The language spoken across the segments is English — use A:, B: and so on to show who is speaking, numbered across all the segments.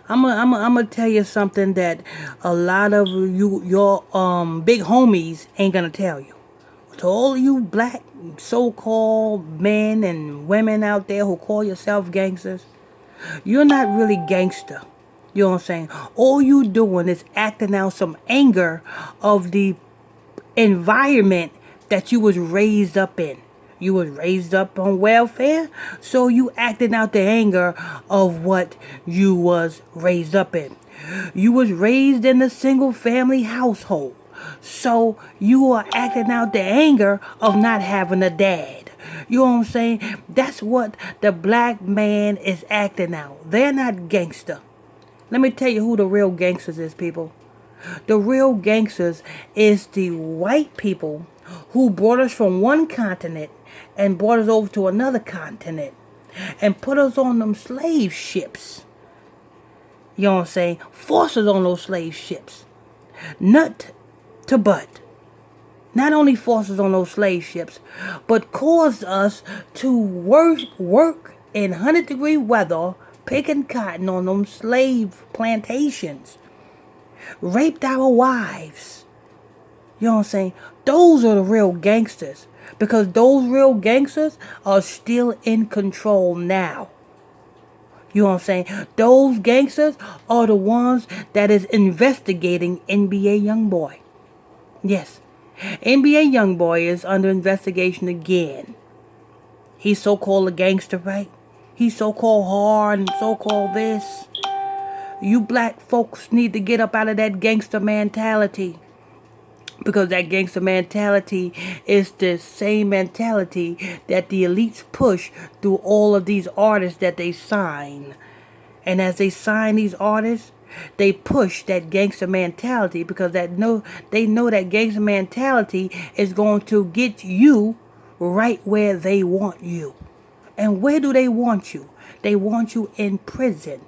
A: I'm gonna tell you something that a lot of your big homies ain't gonna tell you. To all you black so-called men and women out there who call yourself gangsters, you're not really gangster. You know what I'm saying? All you doing is acting out some anger of the environment that you was raised up in. You was raised up on welfare, so you acting out the anger of what you was raised up in. You was raised in a single family household, so you are acting out the anger of not having a dad. You know what I'm saying? That's what the black man is acting out. They're not gangster. Let me tell you who the real gangsters is, people. The real gangsters is the white people who brought us from one continent and brought us over to another continent and put us on them slave ships. You know what I'm saying? Forced us on those slave ships. Nut to butt. Not only forced us on those slave ships, but caused us to work in 100-degree weather picking cotton on them slave plantations. Raped our wives. You know what I'm saying? Those are the real gangsters. Because those real gangsters are still in control now. You know what I'm saying? Those gangsters are the ones that is investigating NBA Youngboy. Yes. NBA Youngboy is under investigation again. He's so-called a gangster, right? He's so-called hard and so-called this. You black folks need to get up out of that gangster mentality. Because that gangster mentality is the same mentality that the elites push through all of these artists that they sign. And as they sign these artists, they push that gangster mentality because they know that gangster mentality is going to get you right where they want you. And where do they want you? They want you in prison.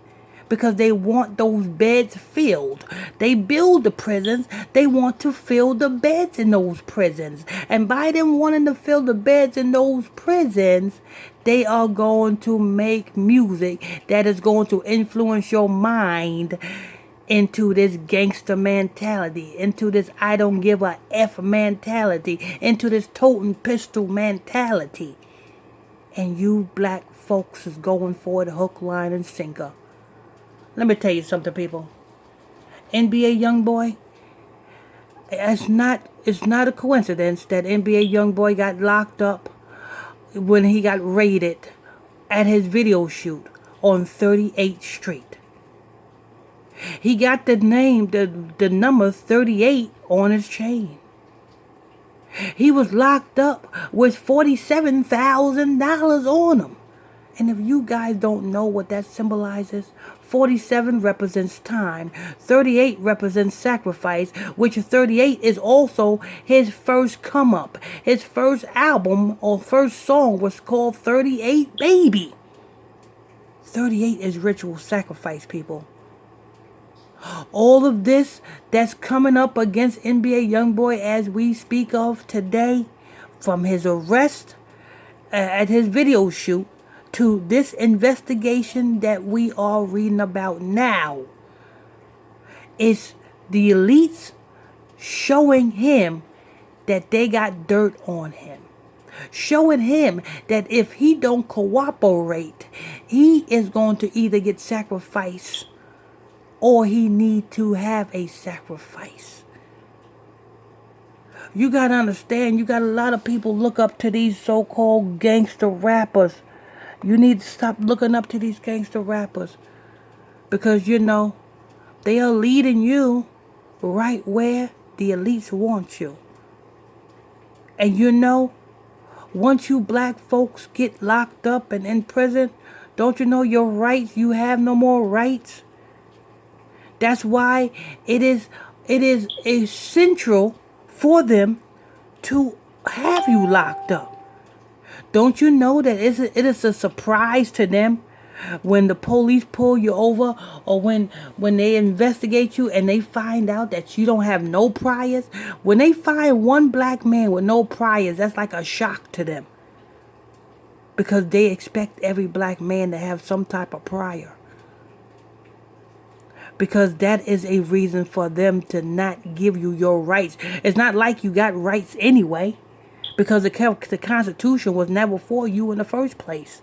A: Because they want those beds filled. They build the prisons. They want to fill the beds in those prisons. And by them wanting to fill the beds in those prisons, they are going to make music that is going to influence your mind into this gangster mentality, into this I don't give a F mentality, into this toting pistol mentality. And you black folks is going for it hook, line, and sinker. Let me tell you something, people. NBA Youngboy, it's not a coincidence that NBA Youngboy got locked up when he got raided at his video shoot on 38th Street. He got the number 38 on his chain. He was locked up with $47,000 on him. And if you guys don't know what that symbolizes, 47 represents time, 38 represents sacrifice, which 38 is also his first come up. His first album or first song was called 38 Baby. 38 is ritual sacrifice, people. All of this that's coming up against NBA Youngboy as we speak of today, from his arrest at his video shoot, to this investigation that we are reading about now, is the elites showing him that they got dirt on him. Showing him that if he don't cooperate, he is going to either get sacrificed or he need to have a sacrifice. You got to understand, you got a lot of people look up to these so-called gangster rappers. You need to stop looking up to these gangster rappers. Because, they are leading you right where the elites want you. And once you black folks get locked up and in prison, don't you know your rights? You have no more rights. That's why it is essential for them to have you locked up. Don't you know that it is a surprise to them when the police pull you over, or when they investigate you and they find out that you don't have no priors? When they find one black man with no priors, that's like a shock to them. Because they expect every black man to have some type of prior. because that is a reason for them to not give you your rights. It's not like you got rights anyway, because the Constitution was never for you in the first place.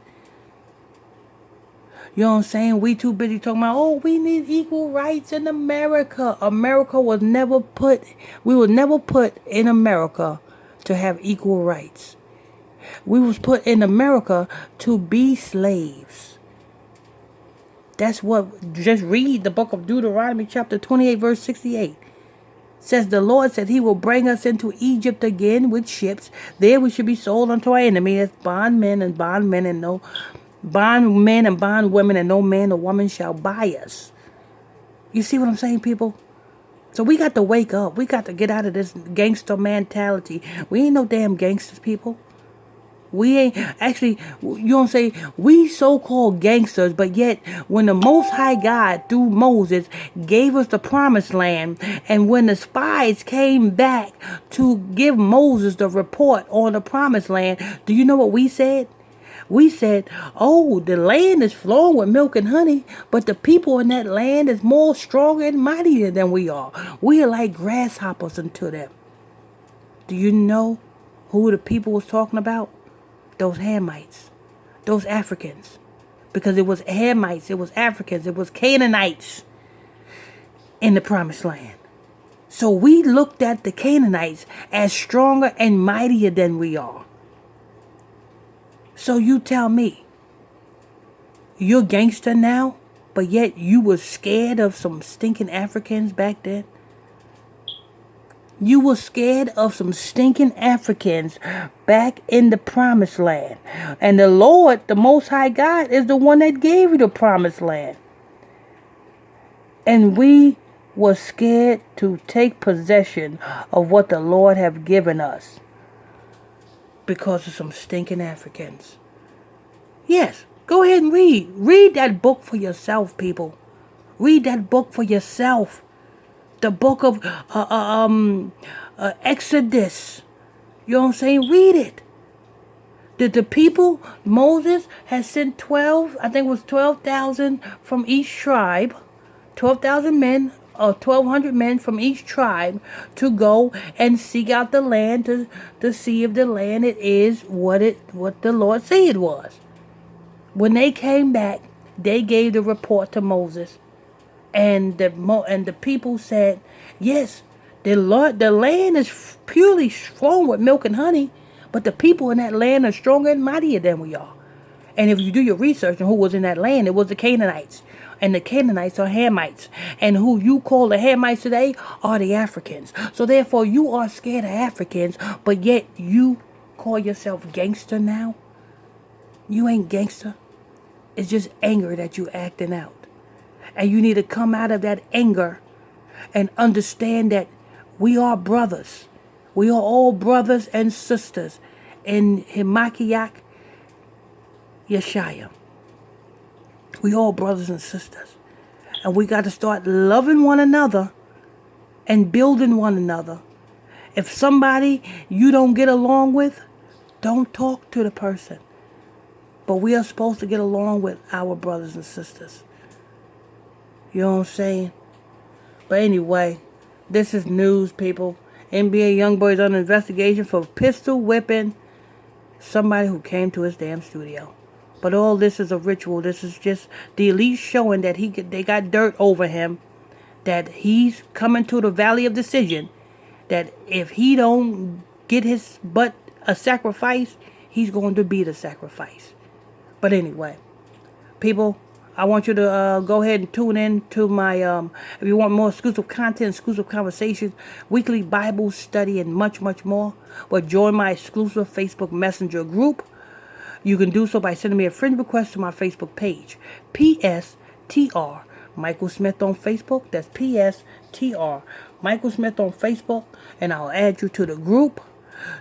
A: You know what I'm saying? We too busy talking about, oh, we need equal rights in America. America was never put, we were never put in America to have equal rights. We was put in America to be slaves. That's what, just read the book of Deuteronomy chapter 28 verse 68. Says the Lord said he will bring us into Egypt again with ships. There we should be sold unto our enemy as bondmen and bondwomen, and no man or woman shall buy us. You see what I'm saying, people? So we got to wake up. We got to get out of this gangster mentality. We ain't no damn gangsters, people. We ain't, actually, you don't say, we so-called gangsters, but yet when the Most High God, through Moses, gave us the promised land, and when the spies came back to give Moses the report on the promised land, do you know what we said? We said, oh, the land is flowing with milk and honey, but the people in that land is more stronger and mightier than we are. We are like grasshoppers unto them. Do you know who the people was talking about? Those Hamites, those Africans. Because it was Hamites, it was Africans, it was Canaanites in the promised land. So we looked at the Canaanites as stronger and mightier than we are. So you tell me, you're gangster now, but yet you were scared of some stinking Africans back then? You were scared of some stinking Africans back in the promised land. And the Lord, the Most High God, is the one that gave you the promised land. And we were scared to take possession of what the Lord have given us because of some stinking Africans. Yes, go ahead and read. Read that book for yourself, people. Read that book for yourself. The book of Exodus. You know what I'm saying? Read it. The people, Moses has sent 12, I think it was 12,000 from each tribe. 12,000 men, or 1,200 men from each tribe to go and seek out the land to see if the land it is what the Lord said it was. When they came back, they gave the report to Moses. And the people said, yes, the land is purely flowing with milk and honey, but the people in that land are stronger and mightier than we are. And if you do your research on who was in that land, it was the Canaanites. And the Canaanites are Hamites. And who you call the Hamites today are the Africans. So therefore, you are scared of Africans, but yet you call yourself gangster now? You ain't gangster. It's just anger that you acting out. And you need to come out of that anger and understand that we are brothers. We are all brothers and sisters in Himakiyak Yeshaya. We all brothers and sisters. And we got to start loving one another and building one another. If somebody you don't get along with, don't talk to the person. But we are supposed to get along with our brothers and sisters. You know what I'm saying? But anyway, this is news, people. NBA Youngboy is under investigation for pistol whipping somebody who came to his damn studio. But all this is a ritual. This is just the elite showing that they got dirt over him. That he's coming to the valley of decision. That if he don't get his butt a sacrifice, he's going to be the sacrifice. But anyway, people, I want you to go ahead and tune in to my, if you want more exclusive content, exclusive conversations, weekly Bible study, and much, much more, well, join my exclusive Facebook Messenger group. You can do so by sending me a friend request to my Facebook page. PSTR Michael Smith on Facebook. That's PSTR Michael Smith on Facebook. And I'll add you to the group.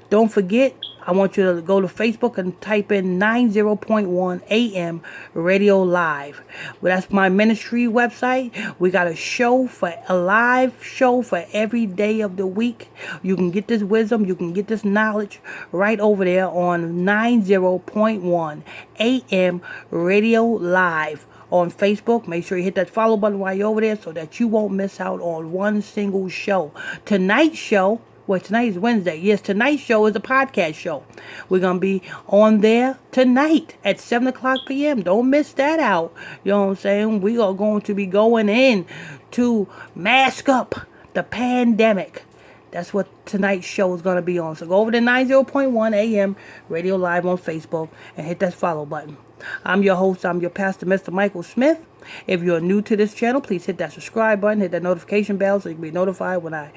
A: Don't forget, I want you to go to Facebook and type in 90.1 AM Radio Live. Well, that's my ministry website. We got a live show for every day of the week. You can get this wisdom, you can get this knowledge right over there on 90.1 AM Radio Live on Facebook. Make sure you hit that follow button while you're over there so that you won't miss out on one single show. Tonight's show, well, tonight is Wednesday. Yes, tonight's show is a podcast show. We're going to be on there tonight at 7 o'clock p.m. Don't miss that out. You know what I'm saying? We are going to be going in to mask up the pandemic. That's what tonight's show is going to be on. So go over to 90.1 AM Radio Live on Facebook and hit that follow button. I'm your host. I'm your pastor, Mr. Michael Smith. If you're new to this channel, please hit that subscribe button. Hit that notification bell so you can be notified when I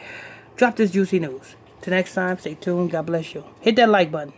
A: drop this juicy news. Till next time, stay tuned. God bless you. Hit that like button.